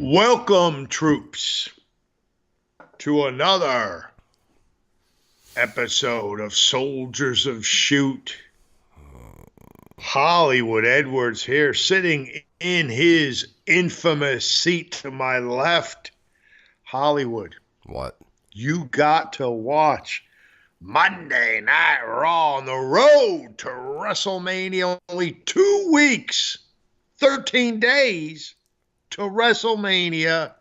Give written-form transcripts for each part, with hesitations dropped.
Welcome, troops, to another episode of Soldiers of Shoot. Hollywood Edwards here, sitting in his infamous seat to my left. Hollywood. What? You got to watch Monday Night Raw on the road to WrestleMania. Only 2 weeks, 13 days to WrestleMania.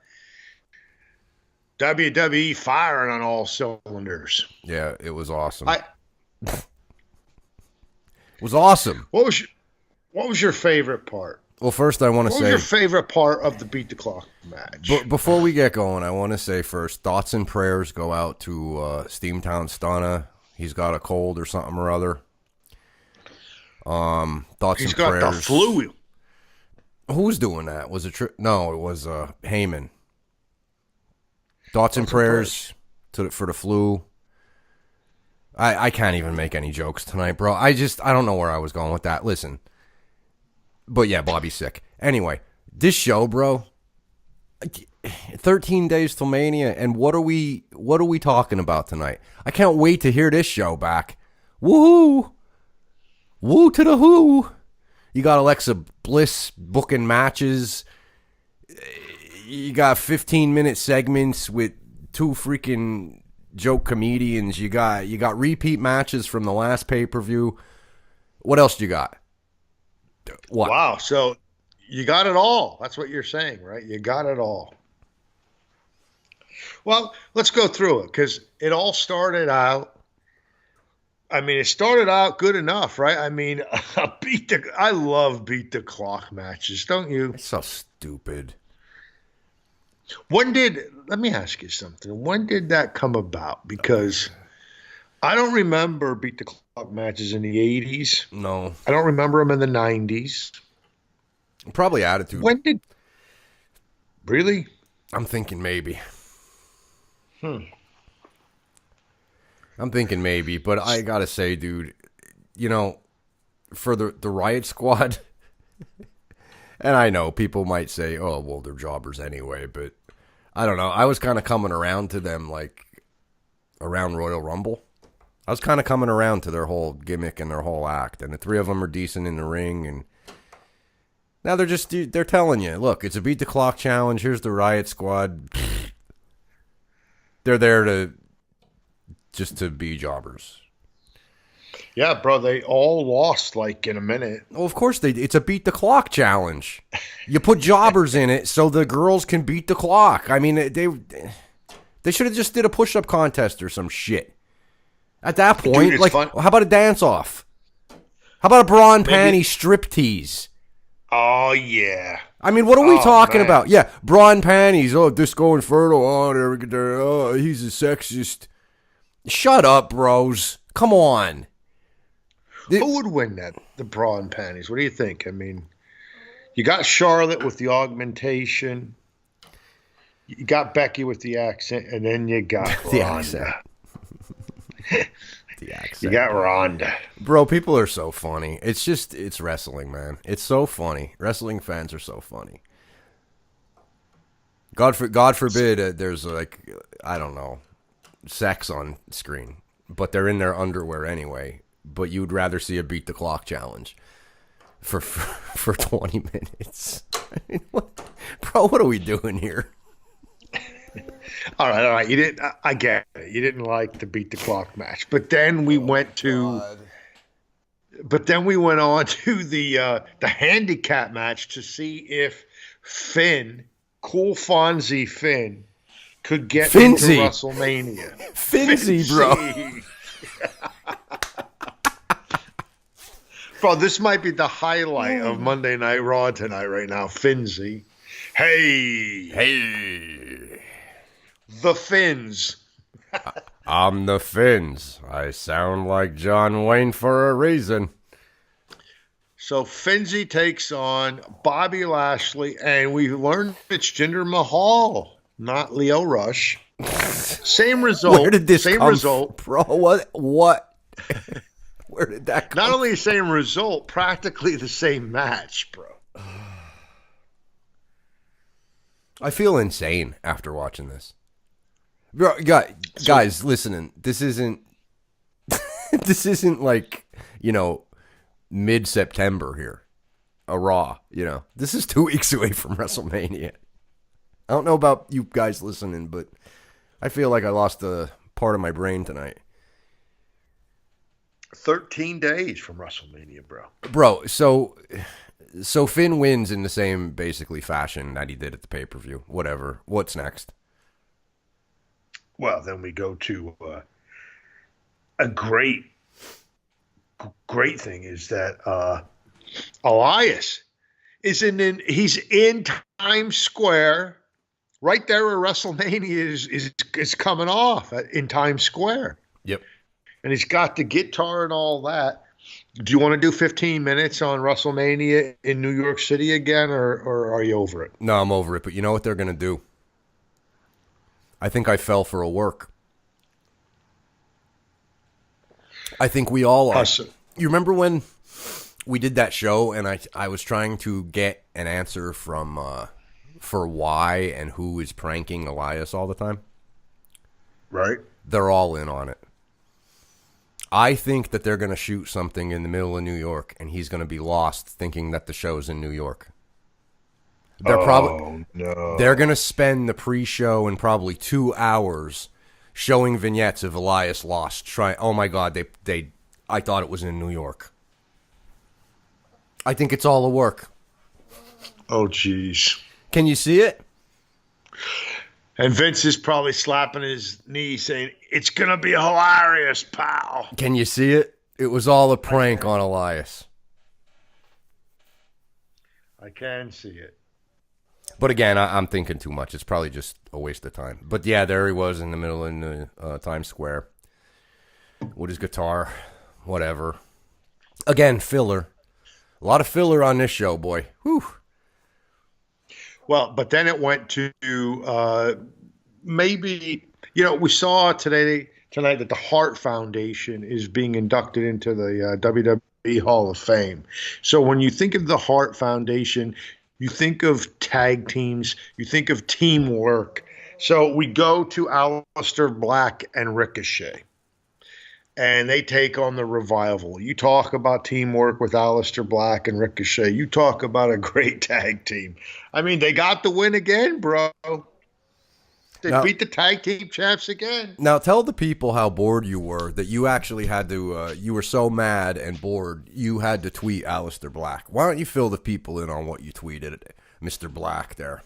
WWE firing on all cylinders. Yeah, it was awesome. It was awesome. What was your favorite part? Well, first I want to say... What was your favorite part of the Beat the Clock match? Before we get going, I want to say first, thoughts and prayers go out to Steamtown Stunna. He's got a cold or something or other. Thoughts He's and prayers. got the flu. Who was doing that? Was it... No, it was Heyman. Thoughts and prayers for the flu. I can't even make any jokes tonight, bro. I don't know where I was going with that. Listen. But yeah, Bobby's sick. Anyway, this show, bro, 13 days till Mania, and what are we talking about tonight? I can't wait to hear this show back. Woohoo! Woo to the who! You got Alexa Bliss booking matches. You got 15-minute segments with two freaking joke comedians. You got repeat matches from the last pay-per-view. What else do you got? What? Wow, so you got it all. That's what you're saying, right? You got it all. Well, let's go through it because it all started out. I mean, it started out good enough, right? I mean, I love beat the clock matches, don't you? It's so stupid. Let me ask you something. When did that come about? Because I don't remember beat the clock matches in the 80s. No. I don't remember them in the 90s. Probably Attitude. Really? I'm thinking maybe. I'm thinking maybe, but I gotta say, dude, for the Riot Squad, and I know people might say, oh, well, they're jobbers anyway, but I don't know. I was kind of coming around to them, like, around Royal Rumble. I was kind of coming around to their whole gimmick and their whole act, and the three of them are decent in the ring, and now they're telling you, look, it's a beat the clock challenge, here's the Riot Squad. They're there to be jobbers. Yeah, bro, they all lost like in a minute. Well, of course it's a beat the clock challenge. You put jobbers in it so the girls can beat the clock. I mean, they should have just did a push-up contest or some shit. At that point, dude, like, fun. How about a dance-off? How about a bra and panty strip tease? Oh, yeah. I mean, what are we talking man. about? Yeah, bra and panties. Oh, Disco Inferno. Oh, he's a sexist. Shut up, bros. Come on. Who would win that? The bra and panties. What do you think? I mean, you got Charlotte with the augmentation. You got Becky with the accent, and then you got the Ronda. accent. The accent. You got Ronda. Bro, people are so funny. It's wrestling, man. It's so funny. Wrestling fans are so funny. God forbid there's, like, I don't know, sex on screen, but they're in their underwear anyway. But you'd rather see a beat the clock challenge for 20 minutes. I mean, what are we doing here? All right. You didn't. I get it. You didn't like the beat the clock match, but then we went to. God. But then we went on to the handicap match to see if Cool Fonzie Finn, could get into WrestleMania. Finzy, bro. Bro, this might be the highlight of Monday Night Raw tonight right now. Finzy. Hey. The Finns. I'm the Finns. I sound like John Wayne for a reason. So Finzy takes on Bobby Lashley, and we learned it's Jinder Mahal, not Leo Rush. Same result. Where did this same come result, from? Bro? What? Where did that come Not only the same result, practically the same match, bro. I feel insane after watching this. Bro, guys, listening. This isn't this isn't like, mid-September here. A Raw, This is 2 weeks away from WrestleMania. I don't know about you guys listening, but I feel like I lost a part of my brain tonight. 13 days from WrestleMania, bro. Bro, so Finn wins in the same basically fashion that he did at the pay-per-view. Whatever. What's next? Well, then we go to a great thing is that Elias he's in Times Square, right there where WrestleMania is coming off in Times Square. Yep. And he's got the guitar and all that. Do you want to do 15 minutes on WrestleMania in New York City again, or are you over it? No, I'm over it. But you know what they're going to do? I think I fell for a work. I think we all are. You remember when we did that show and I was trying to get an answer from for why and who is pranking Elias all the time? Right. They're all in on it. I think that they're going to shoot something in the middle of New York and he's going to be lost thinking that the show's in New York. They're going to spend the pre-show and probably 2 hours showing vignettes of Elias lost. Oh my God, I thought it was in New York. I think it's all a work. Oh, jeez. Can you see it? And Vince is probably slapping his knee saying, "It's going to be hilarious, pal." Can you see it? It was all a prank on Elias. I can see it. But again, I'm thinking too much. It's probably just a waste of time. But yeah, there he was in the middle of Times Square with his guitar, whatever. Again, filler. A lot of filler on this show, boy. Whew. Well, but then it went to maybe, we saw tonight that the Hart Foundation is being inducted into the WWE Hall of Fame. So when you think of the Hart Foundation, you think of tag teams, you think of teamwork. So we go to Aleister Black and Ricochet, and they take on the Revival. You talk about teamwork with Aleister Black and Ricochet. You talk about a great tag team. I mean, they got the win again, bro. They beat the tag team champs again. Now, tell the people how bored you were that you actually had to, you were so mad and bored, you had to tweet Aleister Black. Why don't you fill the people in on what you tweeted, Mr. Black there?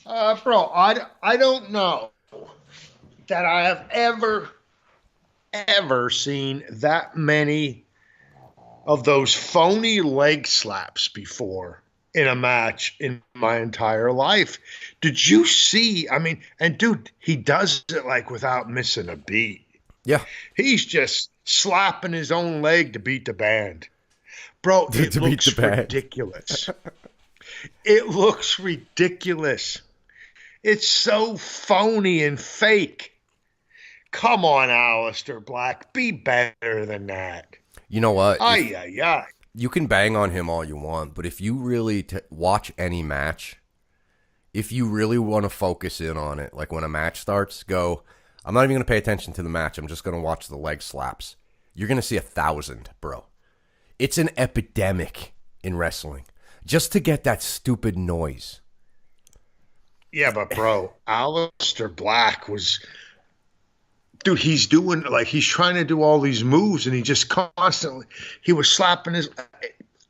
Bro, I don't know that I have ever seen that many of those phony leg slaps before in a match in my entire life. Did you see? I mean, and dude, he does it like without missing a beat. Yeah. He's just slapping his own leg to beat the band. Bro, it looks ridiculous. It looks ridiculous. It's so phony and fake. Come on, Aleister Black. Be better than that. You know what? Ay. You can bang on him all you want, but if you really watch any match, if you really want to focus in on it, like when a match starts, go, I'm not even going to pay attention to the match. I'm just going to watch the leg slaps. You're going to see 1,000, bro. It's an epidemic in wrestling. Just to get that stupid noise. Yeah, but bro, Aleister Black was... Dude, he's trying to do all these moves, and he just constantly, he was slapping his...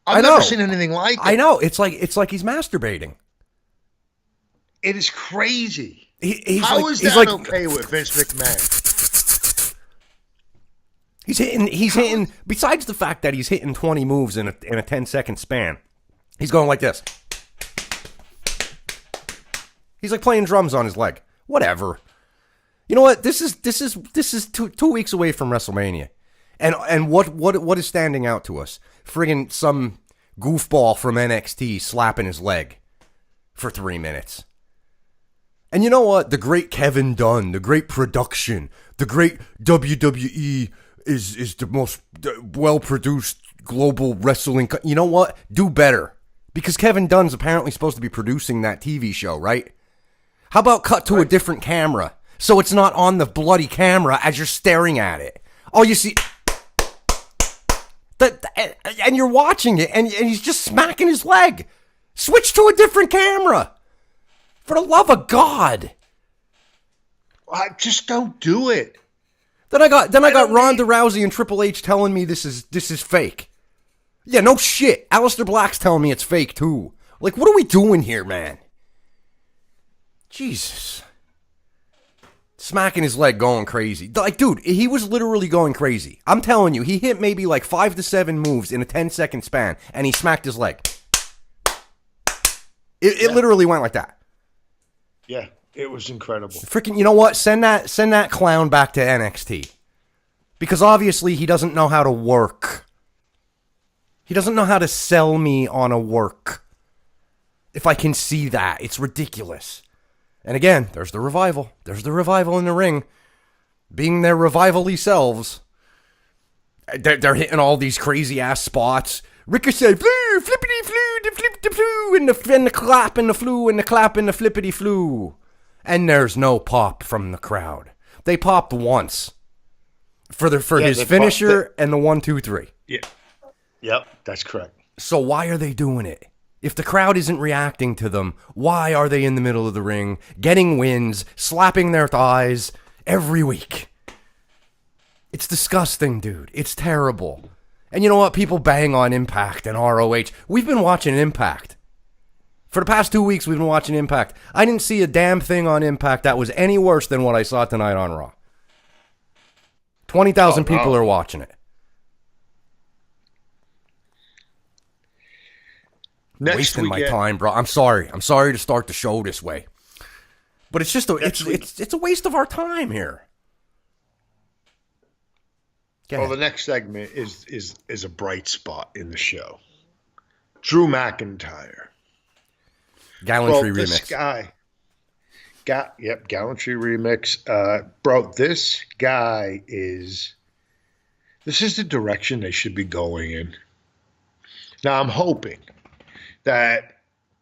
I've never seen anything like it. I know. It's like he's masturbating. It is crazy. How is that okay with Vince McMahon? He's hitting, besides the fact that he's hitting 20 moves in a 10-second span, he's going like this. He's like playing drums on his leg. Whatever. You know what? This is two weeks away from WrestleMania, and what is standing out to us? Friggin' some goofball from NXT slapping his leg for 3 minutes. And you know what? The great Kevin Dunn, the great production, the great WWE is the most well produced global wrestling. You know what? Do better. Because Kevin Dunn's apparently supposed to be producing that TV show, right? How about cut to a different camera so it's not on the bloody camera as you're staring at it? Oh, you see... and you're watching it, and he's just smacking his leg. Switch to a different camera. For the love of God. I just don't do it. Then I got Ronda Rousey and Triple H telling me this is fake. Yeah, no shit. Aleister Black's telling me it's fake too. Like, what are we doing here, man? Jesus. Smacking his leg, going crazy. Like, dude, he was literally going crazy. I'm telling you, he hit maybe like 5 to 7 moves in a 10-second span, and he smacked his leg. It literally went like that. Yeah, it was incredible. Freaking, you know what? Send that clown back to NXT. Because obviously he doesn't know how to work. He doesn't know how to sell me on a work. If I can see that, it's ridiculous. And again, there's the revival. There's the revival in the ring. Being their revival-y selves. They're hitting all these crazy-ass spots. Ricochet, flew, flippity-flew, the flip-the-flew, and the clap, and the flew, and the clap, and the flippity-flew. And there's no pop from the crowd. They popped once. For his finisher and the 1, 2, 3. Yeah. Yep, that's correct. So why are they doing it? If the crowd isn't reacting to them, why are they in the middle of the ring, getting wins, slapping their thighs every week? It's disgusting, dude. It's terrible. And you know what? People bang on Impact and ROH. We've been watching Impact. For the past 2 weeks, we've been watching Impact. I didn't see a damn thing on Impact that was any worse than what I saw tonight on Raw. 20,000 people are watching it. Wasting my time, bro. I'm sorry. I'm sorry to start the show this way. But it's just it's a waste of our time here. Well, the next segment is a bright spot in the show. Drew McIntyre. Gallantry remix. This guy. Gallantry remix. Bro, this guy is... This is the direction they should be going in. Now, I'm hoping that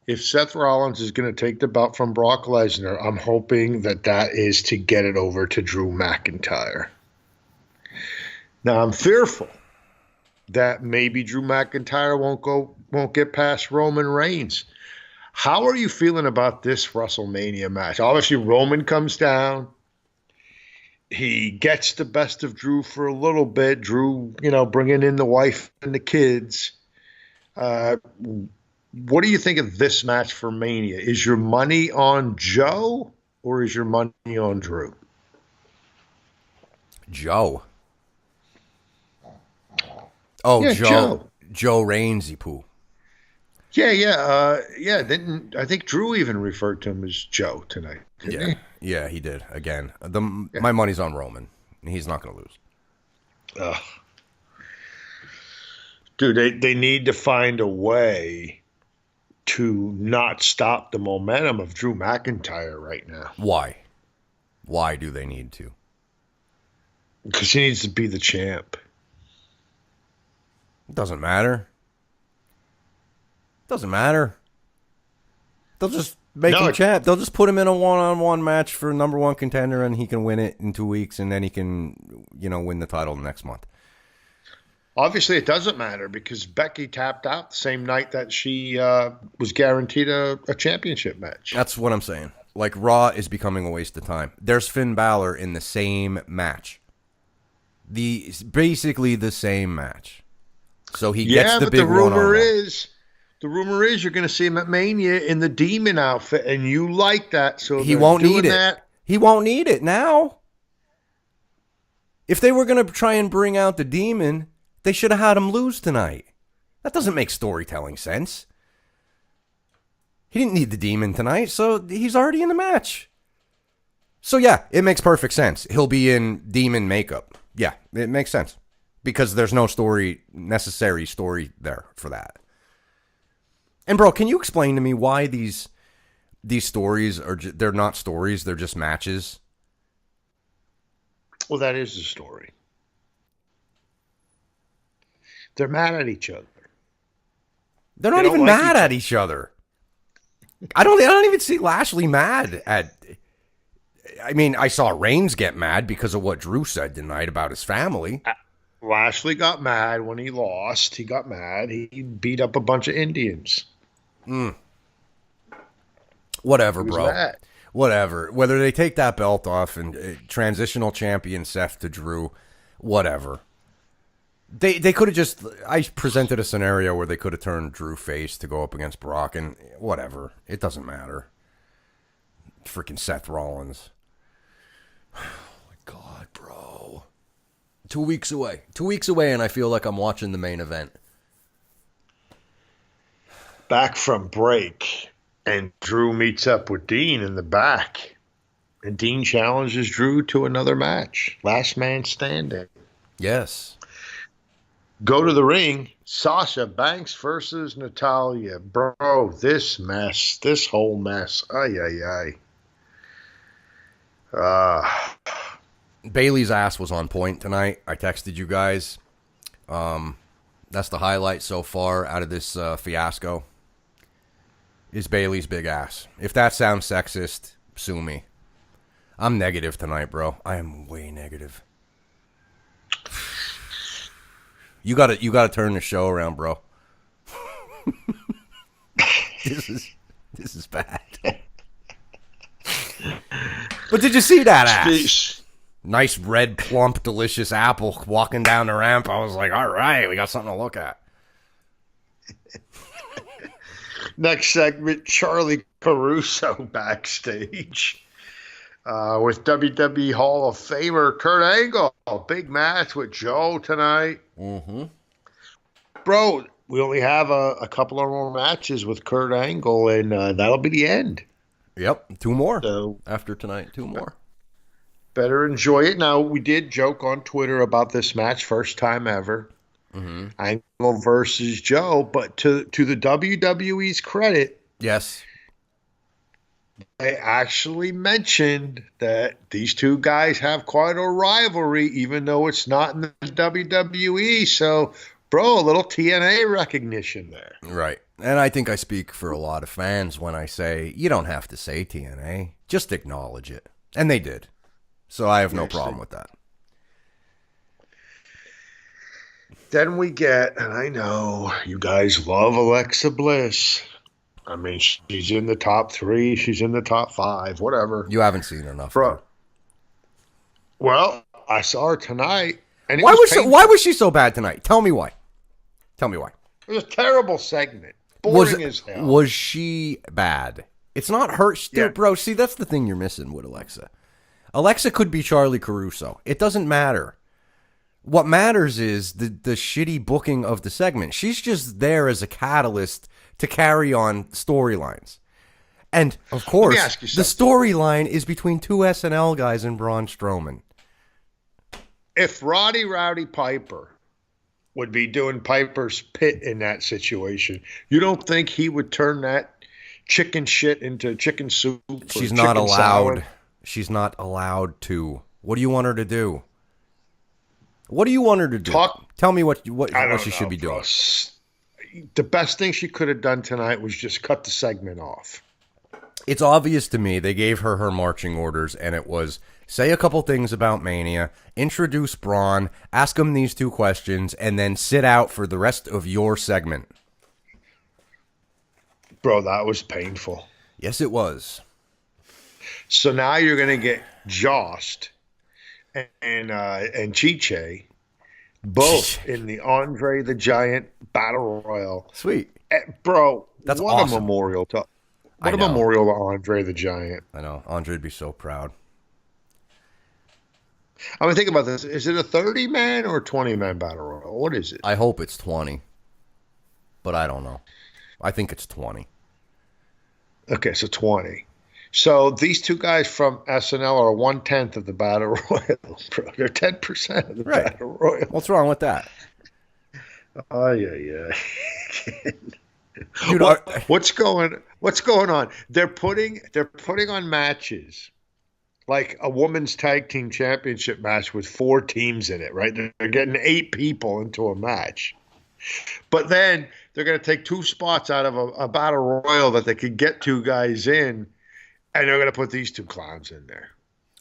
if Seth Rollins is going to take the belt from Brock Lesnar, I'm hoping that is to get it over to Drew McIntyre. Now, I'm fearful that maybe Drew McIntyre won't get past Roman Reigns. How are you feeling about this WrestleMania match? Obviously, Roman comes down. He gets the best of Drew for a little bit. Drew, bringing in the wife and the kids. What do you think of this match for Mania? Is your money on Joe or is your money on Drew? Joe. Oh, yeah, Joe Rainsy poo. Yeah. I think Drew even referred to him as Joe tonight. Yeah, yeah, he did. Again, my money's on Roman. He's not going to lose. Dude, they need to find a way to not stop the momentum of Drew McIntyre right now. Why? Why do they need to? Because he needs to be the champ. It doesn't matter. Doesn't matter. They'll just make him champ. They'll just put him in a one-on-one match for number one contender, and he can win it in 2 weeks, and then he can, win the title next month. Obviously, it doesn't matter because Becky tapped out the same night that she was guaranteed a championship match. That's what I'm saying. Like, Raw is becoming a waste of time. There's Finn Balor in the same match. Basically the same match. So he gets the big one-on-one. The rumor is you're going to see him at Mania in the Demon outfit, and you like that. So he won't need it. He won't need it now. If they were going to try and bring out the Demon, they should have had him lose tonight. That doesn't make storytelling sense. He didn't need the Demon tonight, so he's already in the match. So yeah, it makes perfect sense. He'll be in Demon makeup. Yeah, it makes sense. Because there's no necessary story there for that. And bro, can you explain to me why these stories they're not stories, they're just matches? Well, that is the story. They're mad at each other. They're not even mad at each other. I don't even see Lashley mad at. I mean, I saw Reigns get mad because of what Drew said tonight about his family. Lashley got mad when he lost. He got mad. He beat up a bunch of Indians. Whatever, bro. Mad. Whatever. Whether they take that belt off and transitional champion Seth to Drew, whatever. They could have just. I presented a scenario where they could have turned Drew face to go up against Brock, and whatever. It doesn't matter. Freaking Seth Rollins. Oh my God, bro. 2 weeks away. 2 weeks away, and I feel like I'm watching the main event. Back from break, and Drew meets up with Dean in the back. And Dean challenges Drew to another match. Last man standing. Yes. Go to the ring. Sasha Banks versus Natalya. Bro, this mess. This whole mess. Ay. Bailey's ass was on point tonight. I texted you guys. That's the highlight so far out of this fiasco. Is Bailey's big ass. If that sounds sexist, sue me. I'm negative tonight, bro. I am way negative. You gotta turn the show around, bro. This is bad. But did you see that ass? Nice red, plump, delicious apple walking down the ramp. I was like, all right, we got something to look at. Next segment, Charlie Caruso backstage with WWE Hall of Famer Kurt Angle. Big match with Joe tonight. Mm-hmm. Bro, we only have a couple of more matches with Kurt Angle, and that'll be the end. Yep, 2 more. So, after tonight, 2 more. Better enjoy it. Now, we did joke on Twitter about this match, first time ever. Mm-hmm. Angle versus Joe, but to the WWE's credit, yes, they actually mentioned that these two guys have quite a rivalry, even though it's not in the WWE. So, bro, a little TNA recognition there. Right. And I think I speak for a lot of fans when I say, you don't have to say TNA. Just acknowledge it. And they did. So I have no problem with that. Then we get, and I know you guys love Alexa Bliss. I mean, she's in the top 3. She's in the top 5, whatever. You haven't seen enough. Bro. Well, I saw her tonight. And why was she so bad tonight? Tell me why. Tell me why. It was a terrible segment. Boring as hell. Was she bad? It's not her. Yeah. Bro, see, that's the thing you're missing with Alexa. Alexa could be Charlie Caruso. It doesn't matter. What matters is the shitty booking of the segment. She's just there as a catalyst to carry on storylines. And, of course, the storyline is between 2 SNL guys and Braun Strowman. If Rowdy Piper would be doing Piper's Pit in that situation, you don't think he would turn that chicken shit into chicken soup? She's not allowed. Salad? She's not allowed to. What do you want her to do? What do you want her to do? Tell me what she should be doing. The best thing she could have done tonight was just cut the segment off. It's obvious to me they gave her marching orders, and it was say a couple things about Mania, introduce Braun, ask him these 2 questions, and then sit out for the rest of your segment. Bro, that was painful. Yes, it was. So now you're going to get Jost and Chiche, both in the Andre the Giant Battle Royal. Sweet. Bro, that's what awesome. A memorial to Andre the Giant. I know. Andre would be so proud. I mean, think about this. Is it a 30-man or a 20-man Battle Royal? What is it? I hope it's 20, but I don't know. I think it's 20. Okay, so 20. So these 2 guys from SNL are 1/10 of the Battle Royal. Bro, they're 10% of the Battle Royal. What's wrong with that? Oh yeah. Dude, what's going on? They're putting on matches like a women's tag team championship match with 4 teams in it, right? They're getting 8 people into a match. But then they're going to take 2 spots out of a battle royal that they could get 2 guys in, and they're going to put these 2 clowns in there.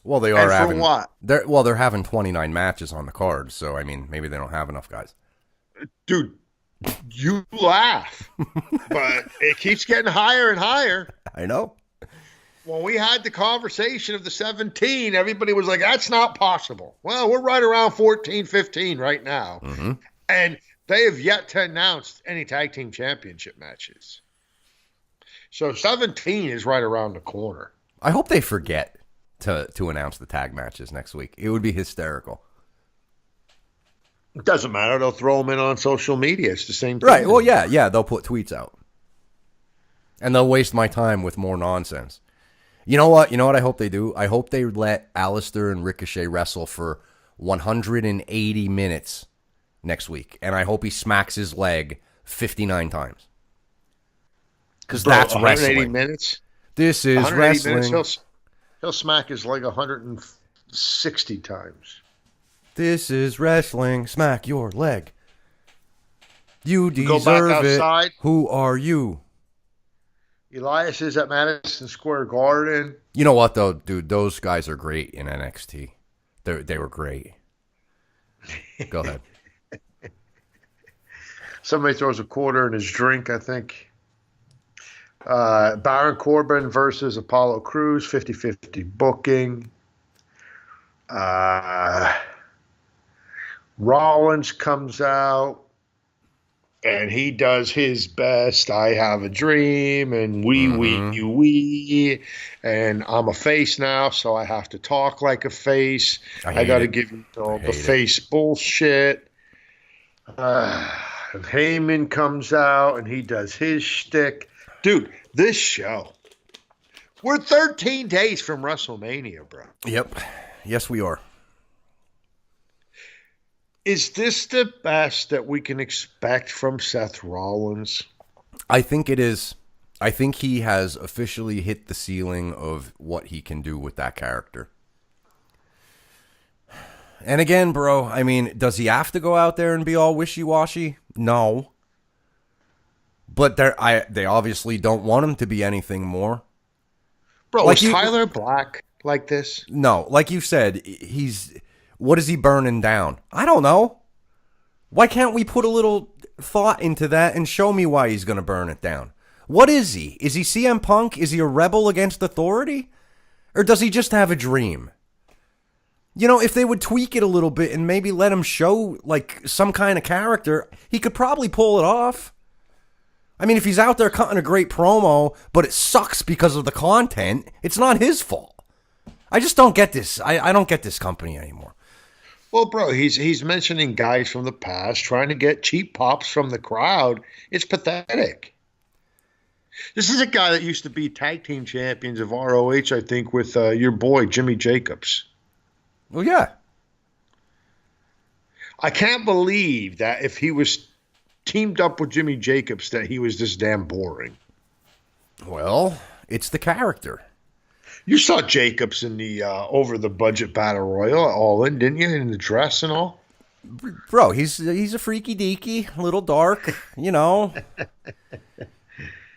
Well, they are And for having what? they're having 29 matches on the card, so I mean, maybe they don't have enough guys. Dude, you laugh, but it keeps getting higher and higher. I know. When we had the conversation of the 17, everybody was like, that's not possible. Well, we're right around 14, 15 right now. Mm-hmm. And they have yet to announce any tag team championship matches. So 17 is right around the corner. I hope they forget to announce the tag matches next week. It would be hysterical. It doesn't matter. They'll throw them in on social media. It's the same thing. Right. Well, yeah. They'll put tweets out. And they'll waste my time with more nonsense. You know what? I hope they do? I hope they let Alistair and Ricochet wrestle for 180 minutes next week. And I hope he smacks his leg 59 times. Because that's 180 wrestling. Minutes? This is wrestling. Minutes, he'll smack his leg 160 times. This is wrestling. Smack your leg. You Go back deserve outside. it. Who are you? Elias is at Madison Square Garden. You know what, though, dude? Those guys are great in NXT. They were great. Go ahead. Somebody throws a quarter in his drink, I think. Baron Corbin versus Apollo Crews, 50-50 booking. Rollins comes out, and he does his best. I have a dream, and we, and I'm a face now, so I have to talk like a face. I got to give you the face bullshit. Heyman comes out, and he does his shtick. Dude, this show. We're 13 days from WrestleMania, bro. Yep. Yes, we are. Is this the best that we can expect from Seth Rollins? I think it is. I think he has officially hit the ceiling of what he can do with that character. And again, bro, I mean, does he have to go out there and be all wishy-washy? No. But they obviously don't want him to be anything more. Bro, like is Tyler Black like this? No, like you said, what is he burning down? I don't know. Why can't we put a little thought into that and show me why he's going to burn it down? What is he? Is he CM Punk? Is he a rebel against authority? Or does he just have a dream? You know, if they would tweak it a little bit and maybe let him show like some kind of character, he could probably pull it off. I mean, if he's out there cutting a great promo, but it sucks because of the content, it's not his fault. I just don't get this. I don't get this company anymore. Well, bro, he's mentioning guys from the past, trying to get cheap pops from the crowd. It's pathetic. This is a guy that used to be tag team champions of ROH, I think, with your boy, Jimmy Jacobs. Well, yeah. I can't believe that if he was teamed up with Jimmy Jacobs that he was this damn boring. Well, it's the character. You saw Jacobs in the over-the-budget Battle Royal All In, didn't you? In the dress and all? Bro, he's a freaky deaky, a little dark, you know.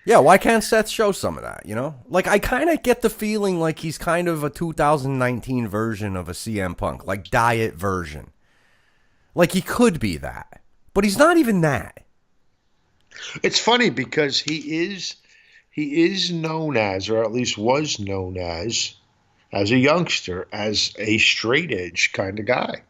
Yeah, why can't Seth show some of that, you know? Like, I kind of get the feeling like he's kind of a 2019 version of a CM Punk, like diet version. Like, he could be that. But he's not even that. It's funny because he is known as, or at least was known as a youngster, as a straight edge kind of guy.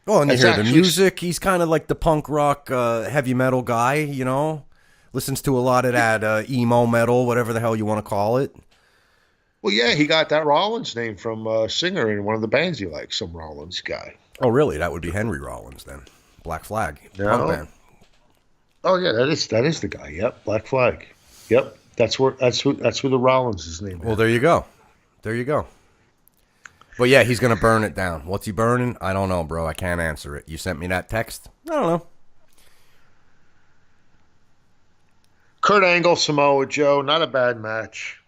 Oh, and you hear the music. He's kind of like the punk rock, heavy metal guy, you know? Listens to a lot of that emo metal, whatever the hell you want to call it. Well, yeah, he got that Rollins name from a singer in one of the bands he likes, some Rollins guy. Oh, really? That would be Henry Rollins then. Black Flag. No. Punk band. Oh, yeah, that is the guy. Yep, Black Flag. Yep, that's who the Rollins' name is. Well, there you go. There you go. But yeah, he's gonna burn it down. What's he burning? I don't know, bro. I can't answer it. You sent me that text. I don't know. Kurt Angle, Samoa Joe, not a bad match.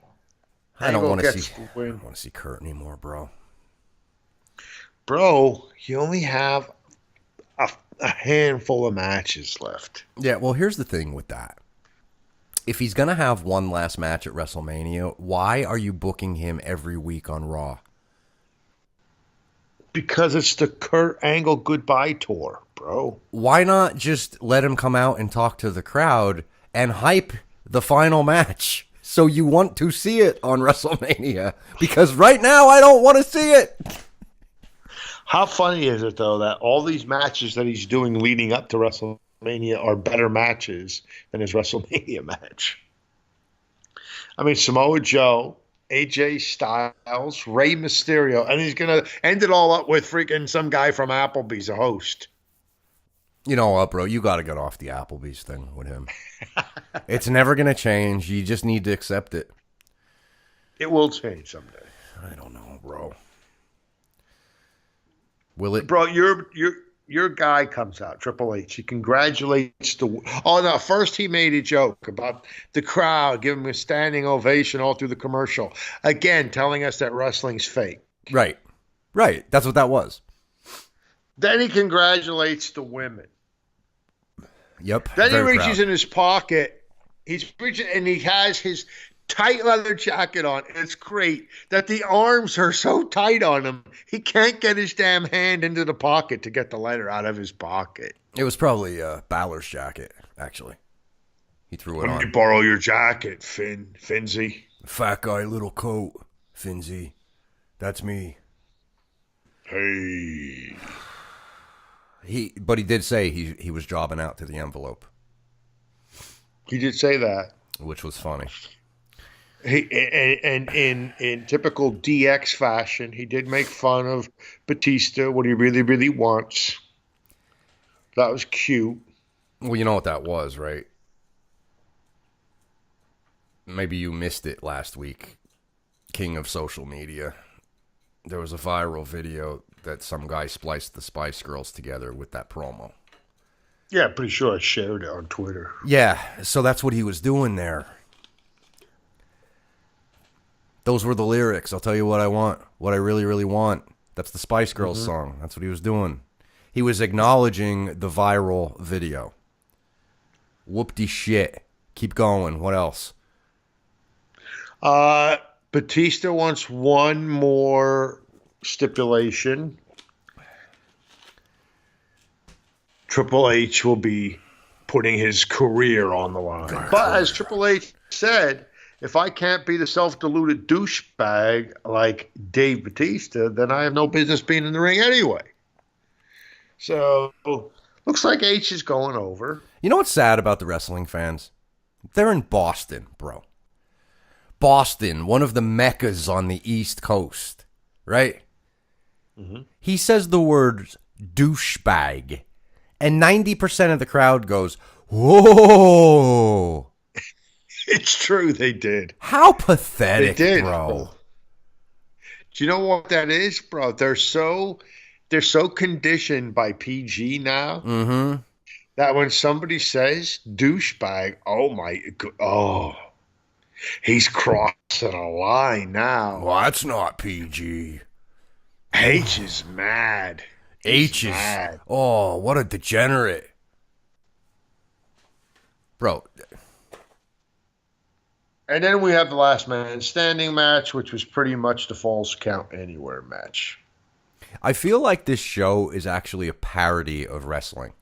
I don't want to see Kurt anymore, bro. Bro, you only have a handful of matches left. Yeah, well, here's the thing with that. If he's going to have one last match at WrestleMania, why are you booking him every week on Raw? Because it's the Kurt Angle goodbye tour, bro. Why not just let him come out and talk to the crowd and hype the final match so you want to see it on WrestleMania? Because right now I don't want to see it. How funny is it, though, that all these matches that he's doing leading up to WrestleMania are better matches than his WrestleMania match? I mean, Samoa Joe, AJ Styles, Rey Mysterio, and he's going to end it all up with freaking some guy from Applebee's, a host. You know what, bro? You got to get off the Applebee's thing with him. It's never going to change. You just need to accept it. It will change someday. I don't know, bro. Will it? Bro, your guy comes out, Triple H. He congratulates the... Oh, no, first he made a joke about the crowd, giving him a standing ovation all through the commercial. Again, telling us that wrestling's fake. Right. Right. That's what that was. Then he congratulates the women. Yep. Then he reaches in his pocket. He's reaching, and he has his tight leather jacket on. And it's great that the arms are so tight on him, he can't get his damn hand into the pocket to get the letter out of his pocket. It was probably Balor's jacket, actually. He threw it on. Let me borrow your jacket, Finzy. Fat guy, little coat, Finzy. That's me. Hey. But he did say he was jobbing out to the envelope. He did say that. Which was funny. And in typical DX fashion, he did make fun of Batista, what he really, really wants. That was cute. Well, you know what that was, right? Maybe you missed it last week. King of social media. There was a viral video that some guy spliced the Spice Girls together with that promo. Yeah, pretty sure I shared it on Twitter. Yeah, so that's what he was doing there. Those were the lyrics. I'll tell you what I want. What I really, really want. That's the Spice Girls song. That's what he was doing. He was acknowledging the viral video. Whoop-de shit. Keep going. What else? Batista wants one more stipulation. Triple H will be putting his career on the line. But as Triple H said, if I can't be the self-deluded douchebag like Dave Batista, then I have no business being in the ring anyway. So, looks like H is going over. You know what's sad about the wrestling fans? They're in Boston, bro. Boston, one of the meccas on the East Coast, right? Mm-hmm. He says the words douchebag, and 90% of the crowd goes, whoa. It's true, they did. How pathetic, they did, bro. Do you know what that is, bro? They're so conditioned by PG now that when somebody says douchebag, he's crossing a line now. Well, that's not PG. H is mad. H is mad. Oh, what a degenerate. Bro. And then we have the last man standing match, which was pretty much the Falls Count Anywhere match. I feel like this show is actually a parody of wrestling.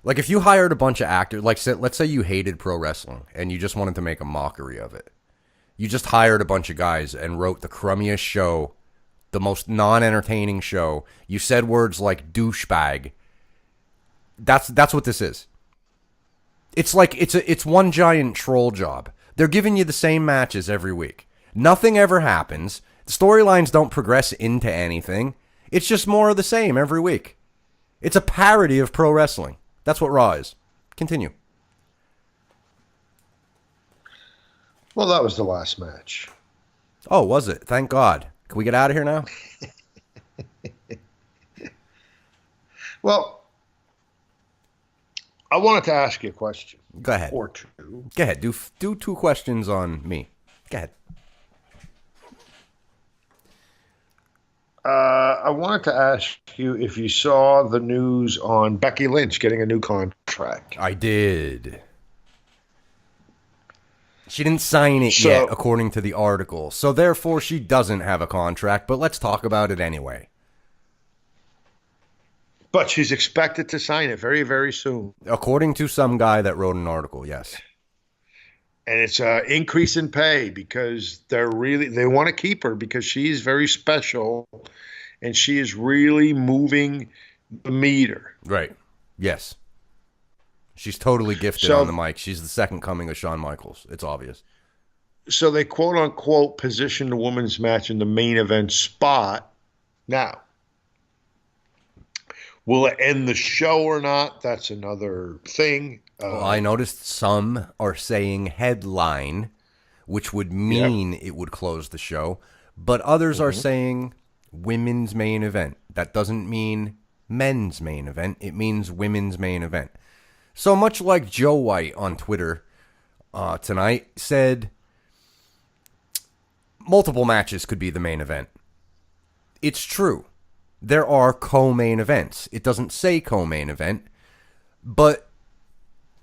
Like if you hired a bunch of actors, like let's say you hated pro wrestling and you just wanted to make a mockery of it. You just hired a bunch of guys and wrote the crummiest show, the most non-entertaining show. You said words like douchebag. That's what this is. It's like it's one giant troll job. They're giving you the same matches every week. Nothing ever happens. The storylines don't progress into anything. It's just more of the same every week. It's a parody of pro wrestling. That's what Raw is. Continue. Well, that was the last match. Oh, was it? Thank God. Can we get out of here now? Well, I wanted to ask you a question. Go ahead. Or two. Go ahead. Do two questions on me. Go ahead. I wanted to ask you if you saw the news on Becky Lynch getting a new contract. I did. She didn't sign it yet, So, according to the article. So therefore, she doesn't have a contract, but let's talk about it anyway. but she's expected to sign it very, very soon. According to some guy that wrote an article, yes. And it's an increase in pay because they want to keep her because she's very special and she is really moving the meter. Right. Yes. She's totally gifted on the mic. She's the second coming of Shawn Michaels. It's obvious. So they quote unquote position the women's match in the main event spot. Now, will it end the show or not? That's another thing. Well, I noticed some are saying headline, which would mean it would close the show, but others are saying women's main event. That doesn't mean men's main event. It means women's main event. So much like Joe White on Twitter tonight said, multiple matches could be the main event. It's true. There are co-main events. It doesn't say co-main event, but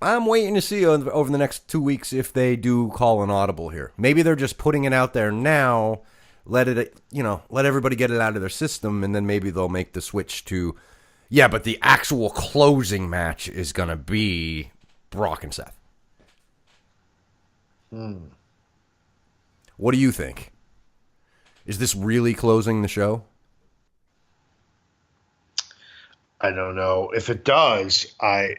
I'm waiting to see over the next 2 weeks if they do call an audible here. Maybe they're just putting it out there now, let everybody get it out of their system, and then maybe they'll make the switch to, yeah, but the actual closing match is going to be Brock and Seth. What do you think? Is this really closing the show? I don't know. If it does, I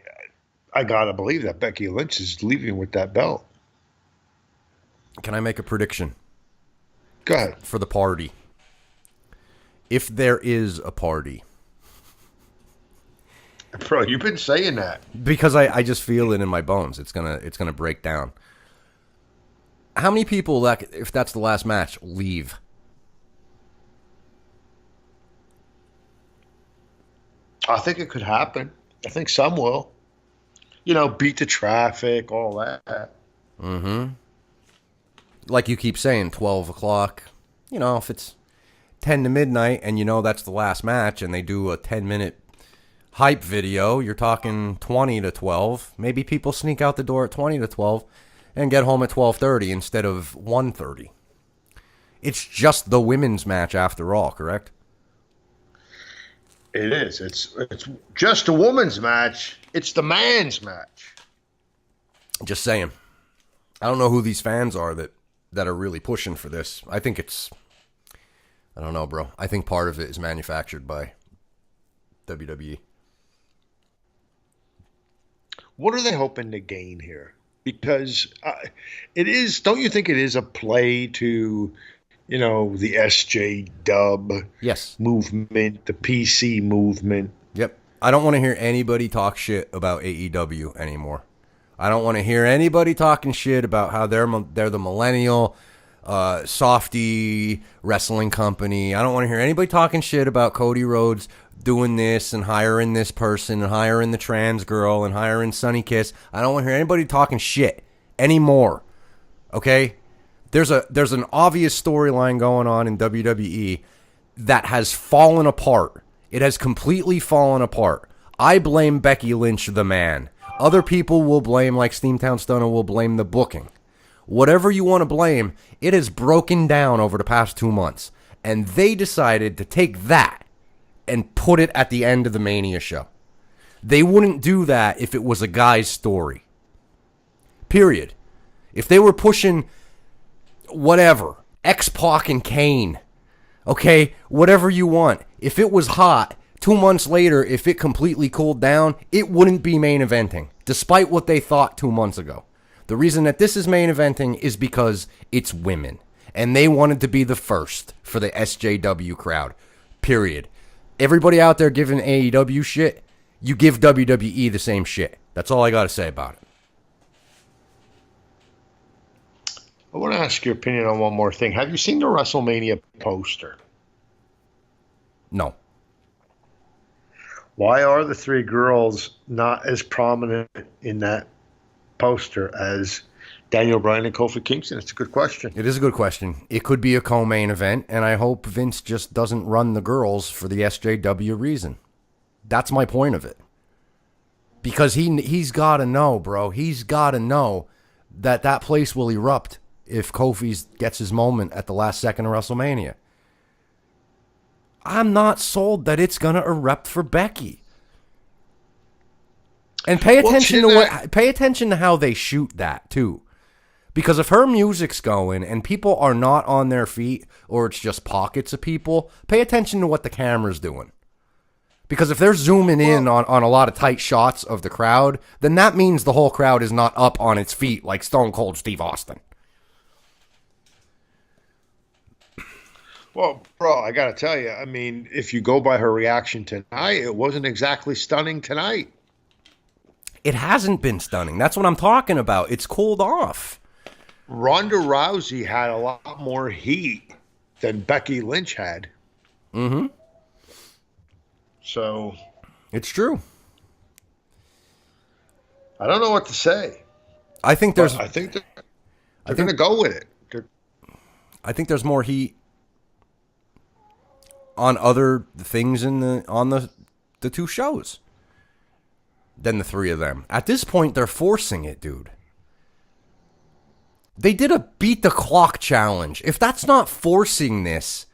gotta believe that Becky Lynch is leaving with that belt. Can I make a prediction? Go ahead. For the party. If there is a party. Bro, you've been saying that. Because I just feel it in my bones. It's gonna break down. How many people, if that's the last match, leave? I think it could happen. I think some will. Beat the traffic, all that. Mm-hmm. Like you keep saying, 12 o'clock. If it's 10 to midnight and that's the last match and they do a 10-minute hype video, you're talking 20 to 12. Maybe people sneak out the door at 20 to 12 and get home at 12:30 instead of 1:30. It's just the women's match after all, correct? It is. It's just a woman's match. It's the man's match. Just saying. I don't know who these fans are that are really pushing for this. I think I don't know, bro. I think part of it is manufactured by WWE. What are they hoping to gain here? Because it is, don't you think it is a play to, the SJ dub movement, the PC movement? Yep. I don't want to hear anybody talk shit about AEW anymore. I don't want to hear anybody talking shit about how they're the millennial softy wrestling company. I don't want to hear anybody talking shit about Cody Rhodes doing this and hiring this person and hiring the trans girl and hiring Sunny Kiss. I don't want to hear anybody talking shit anymore. Okay? There's an obvious storyline going on in WWE that has fallen apart. It has completely fallen apart. I blame Becky Lynch, the man. Other people will blame, like Steamtown Stunner, will blame the booking. Whatever you want to blame, it has broken down over the past 2 months. And they decided to take that and put it at the end of the Mania show. They wouldn't do that if it was a guy's story. Period. If they were pushing whatever, X-Pac and Kane, okay, whatever you want. If it was hot, 2 months later, if it completely cooled down, it wouldn't be main eventing, despite what they thought 2 months ago. The reason that this is main eventing is because it's women, and they wanted to be the first for the SJW crowd, period. Everybody out there giving AEW shit, you give WWE the same shit. That's all I got to say about it. I want to ask your opinion on one more thing. Have you seen the WrestleMania poster? No. Why are the three girls not as prominent in that poster as Daniel Bryan and Kofi Kingston. It's a good question. It is a good question. It could be a co-main event, and I hope Vince just doesn't run the girls for the SJW reason. That's my point of it. Because he's got to know, bro. He's got to know that place will erupt if Kofi gets his moment at the last second of WrestleMania. I'm not sold that it's going to erupt for Becky. And pay attention to how they shoot that too. Because if her music's going and people are not on their feet or it's just pockets of people, pay attention to what the camera's doing. Because if they're zooming in on a lot of tight shots of the crowd, then that means the whole crowd is not up on its feet like Stone Cold Steve Austin. Well, bro, I got to tell you, I mean, if you go by her reaction tonight, it wasn't exactly stunning tonight. It hasn't been stunning. That's what I'm talking about. It's cooled off. Ronda Rousey had a lot more heat than Becky Lynch had. Mm-hmm. So. It's true. I don't know what to say. I think they're going to go with it. I think there's more heat on other things on the two shows than the three of them. At this point, they're forcing it, dude. They did a beat the clock challenge. If that's not forcing this,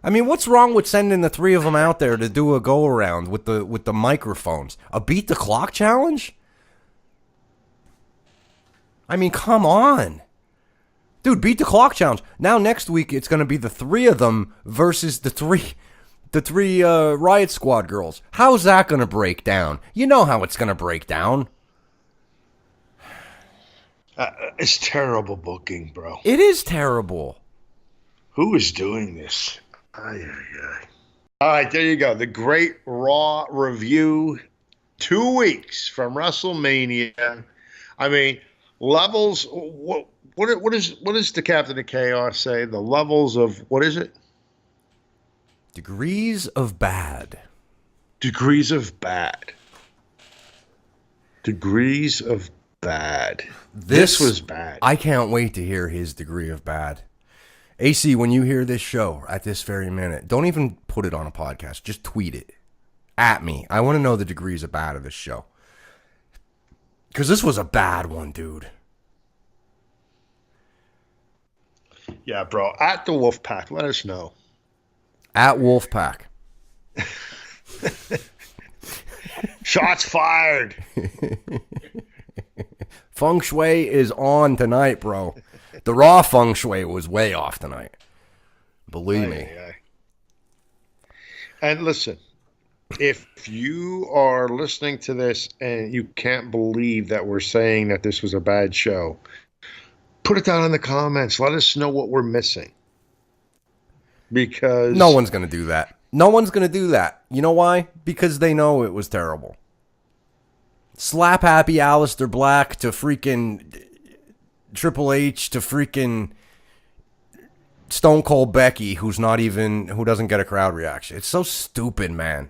I mean, what's wrong with sending the three of them out there to do a go around with the microphones? A beat the clock challenge? I mean, come on. Dude, beat the clock challenge. Now next week it's going to be the three of them versus the three Riot Squad girls. How's that going to break down? You know how it's going to break down. It's terrible booking, bro. It is terrible. Who is doing this? All right, there you go. The Great Raw Review. 2 weeks from WrestleMania. I mean, levels. What does the Captain of Chaos say? The levels of, what is it? Degrees of bad. Degrees of bad. Degrees of bad. This was bad. I can't wait to hear his degree of bad. AC, when you hear this show at this very minute, don't even put it on a podcast. Just tweet it at me. I want to know the degrees of bad of this show. Because this was a bad one, dude. Yeah, bro. At the Wolfpack, let us know. At Wolfpack. Shots fired. Feng Shui is on tonight, bro. The Raw Feng Shui was way off tonight. Believe me. And listen, if you are listening to this and you can't believe that we're saying that this was a bad show, put it down in the comments. Let us know what we're missing. Because no one's going to do that. No one's going to do that. You know why? Because they know it was terrible. Slap happy Aleister Black to freaking Triple H to freaking Stone Cold Becky, who doesn't get a crowd reaction. It's so stupid, man.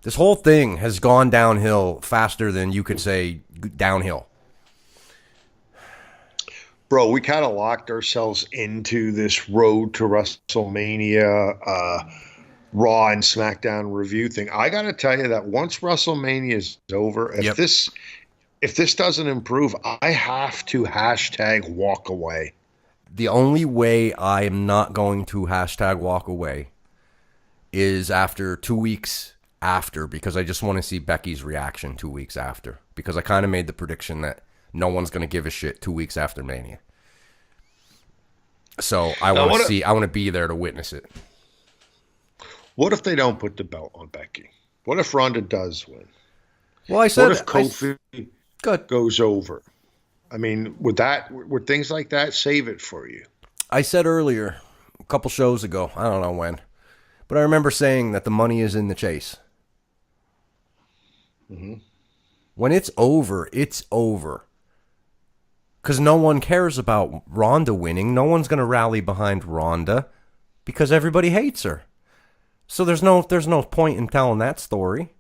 This whole thing has gone downhill faster than you could say downhill. Bro, we kind of locked ourselves into this road to WrestleMania Raw and SmackDown review thing. I got to tell you that once WrestleMania is over, if this doesn't improve, I have to hashtag walk away. The only way I am not going to hashtag walk away is after 2 weeks after, because I just want to see Becky's reaction 2 weeks after. Because I kind of made the prediction that no one's going to give a shit 2 weeks after Mania. So I want to be there to witness it. What if they don't put the belt on Becky? What if Ronda does win? Well, I said, what if Kofi goes over? I mean, would things like that save it for you? I said earlier, a couple shows ago, I don't know when, but I remember saying that the money is in the chase. Mm-hmm. When it's over, it's over. Because no one cares about Ronda winning. No one's going to rally behind Ronda because everybody hates her. So there's no point in telling that story.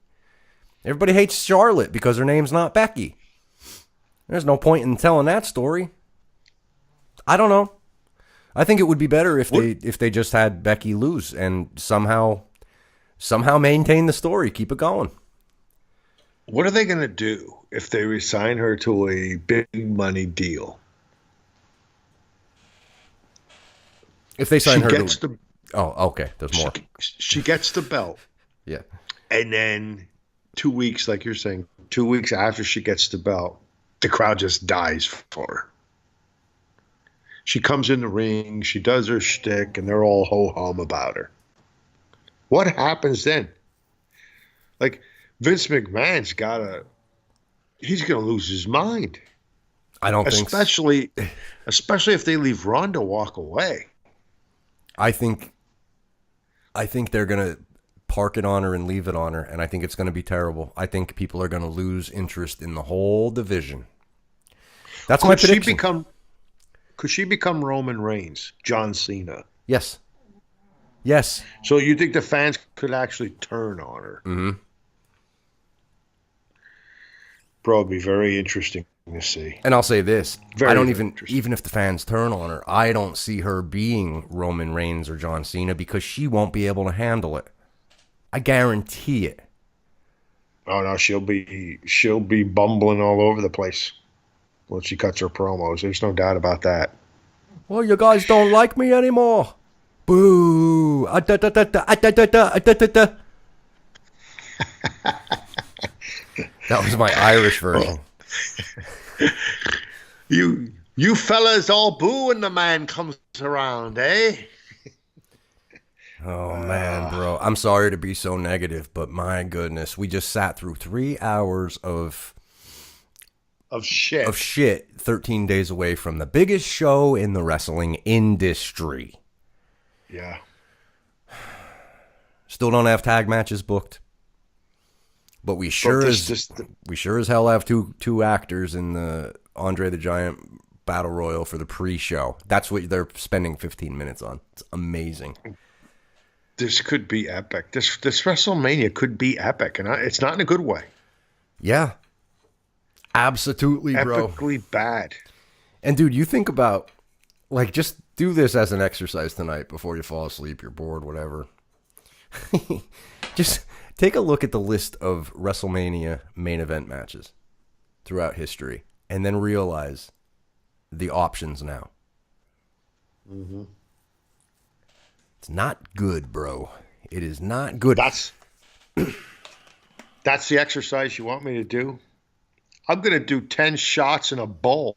Everybody hates Charlotte because her name's not Becky. There's no point in telling that story. I don't know. I think it would be better if they just had Becky lose and somehow maintain the story, keep it going. What are they going to do if they resign her to a big money deal? If they sign she her gets to... Oh, okay. There's more. She gets the belt. Yeah. And then 2 weeks, like you're saying, 2 weeks after she gets the belt, the crowd just dies for her. She comes in the ring, she does her shtick, and they're all ho-hum about her. What happens then? Like, Vince McMahon's he's going to lose his mind. I don't think so. Especially if they leave Ronda walk away. I think they're going to park it on her and leave it on her, and I think it's going to be terrible. I think people are going to lose interest in the whole division. That's my prediction. Could she become Roman Reigns, John Cena? Yes. So you think the fans could actually turn on her? Mm-hmm. Bro, it'd be very interesting to see. And I'll say this. Very, I don't even if the fans turn on her, I don't see her being Roman Reigns or John Cena because she won't be able to handle it. I guarantee it. Oh no, she'll be bumbling all over the place when she cuts her promos. There's no doubt about that. Well, you guys don't like me anymore. Boo. That was my Irish version. You fellas all boo when the man comes around, eh? Oh, man, bro. I'm sorry to be so negative, but my goodness. We just sat through 3 hours of shit 13 days away from the biggest show in the wrestling industry. Yeah. Still don't have tag matches booked. But we sure as hell have two actors in the Andre the Giant Battle Royal for the pre-show. That's what they're spending 15 minutes on. It's amazing. This could be epic. This WrestleMania could be epic, and it's not in a good way. Yeah. Absolutely, bro. Epically bad. And dude, you think about, like, just do this as an exercise tonight before you fall asleep, you're bored, whatever. Just take a look at the list of WrestleMania main event matches throughout history and then realize the options now. Mm-hmm. It's not good, bro. It is not good. That's the exercise you want me to do? I'm going to do 10 shots in a bowl.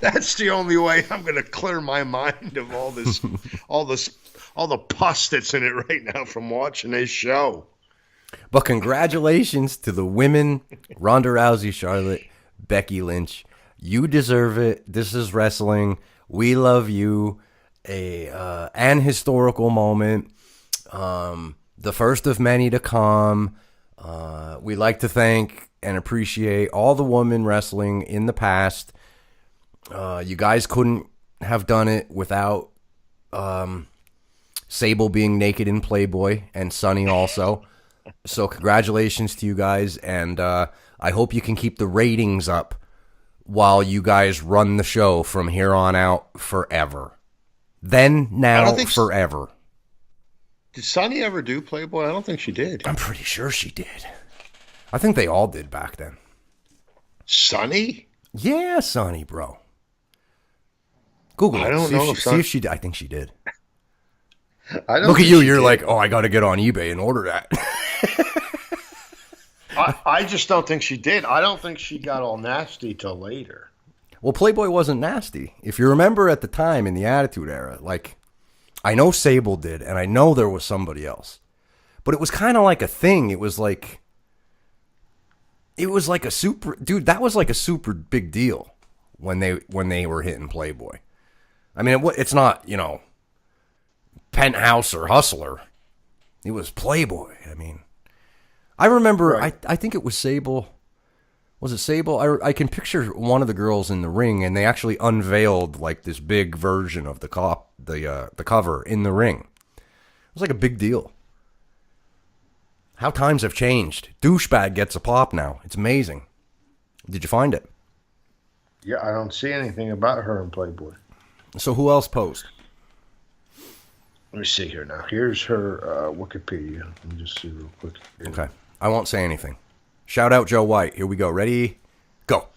That's the only way I'm going to clear my mind of all the pus that's in it right now from watching this show. But congratulations to the women, Ronda Rousey, Charlotte, Becky Lynch. You deserve it. This is wrestling. We love you. An historical moment. The first of many to come. We like to thank and appreciate all the women wrestling in the past. You guys couldn't have done it without Sable being naked in Playboy and Sunny also. So congratulations to you guys, and I hope you can keep the ratings up while you guys run the show from here on out forever. Then, now, forever. Did Sunny ever do Playboy? I don't think she did. I'm pretty sure she did. I think they all did back then. Sunny? Yeah, Sunny, bro. Google it. I don't know. See if she did. I think she did. I don't Look at you. You're did. like, oh, I got to get on eBay and order that. I just don't think she did. I don't think she got all nasty till later. Well, Playboy wasn't nasty. If you remember at the time in the Attitude Era, like, I know Sable did, and I know there was somebody else. But it was kind of like a thing. It was like a super... Dude, that was like a super big deal when they were hitting Playboy. I mean, it's not, Penthouse or Hustler. It was Playboy. I mean, I remember, right. I think it was Sable. Was it Sable? I can picture one of the girls in the ring, and they actually unveiled like this big version of the cover in the ring. It was like a big deal. How times have changed. Douchebag gets a pop now. It's amazing. Did you find it? Yeah, I don't see anything about her in Playboy. So who else posed? Let me see here now. Here's her Wikipedia. Let me just see real quick here. Okay. I won't say anything. Shout out Joe White. Here we go. Ready? Go.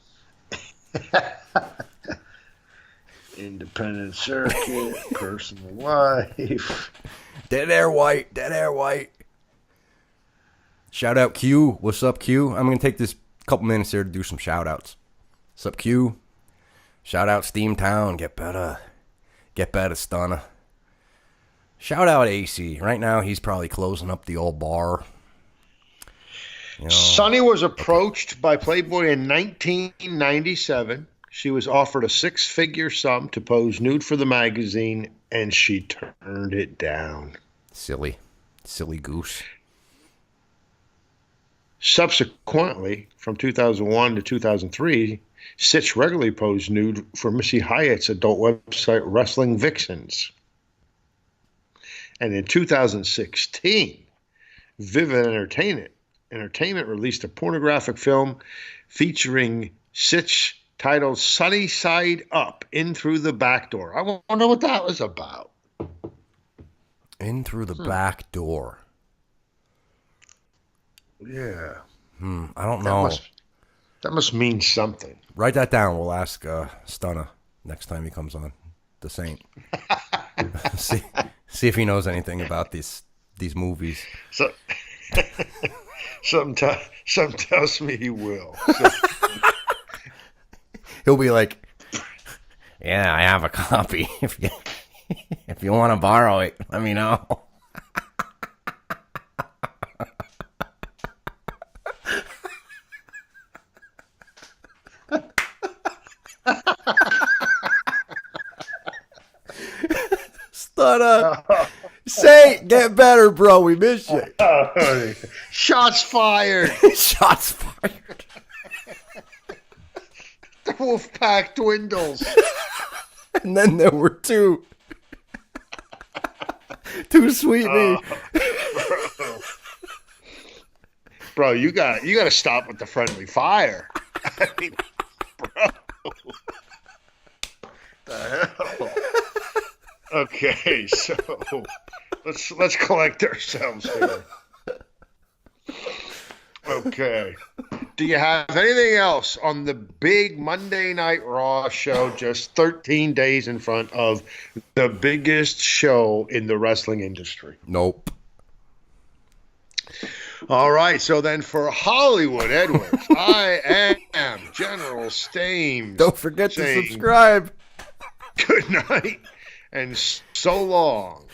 Independent circuit, personal life. Dead air White. Dead air White. Shout out Q. What's up, Q? I'm going to take this couple minutes here to do some shout outs. What's up, Q? Shout out Steamtown. Get better. Get better, Stunner. Shout out AC. Right now, he's probably closing up the old bar. You know, Sonny was approached by Playboy in 1997. She was offered a six-figure sum to pose nude for the magazine, and she turned it down. Silly goose. Subsequently, from 2001 to 2003, Sitch regularly posed nude for Missy Hyatt's adult website Wrestling Vixens. And in 2016, Vivid Entertainment released a pornographic film featuring Sitch titled Sunny Side Up, In Through the Back Door. I wonder what that was about. In through the back door. Yeah. I don't know. That must mean something. Write that down. We'll ask Stunner next time he comes on. The Saint. See if he knows anything about these movies. So, something tells me he will. So. He'll be like, "Yeah, I have a copy. If you want to borrow it, let me know." Stunner, say, get better, bro. We missed you. Shots fired. Shots fired. The wolf pack dwindles. And then there were two. Too sweet me. Bro, you got to stop with the friendly fire. I mean, bro. The hell? Okay, so let's collect ourselves here. Okay. Do you have anything else on the big Monday Night Raw show, just 13 days in front of the biggest show in the wrestling industry? Nope. All right, so then for Hollywood Edwards, I am General Stames. Don't forget to subscribe. Good night and so long.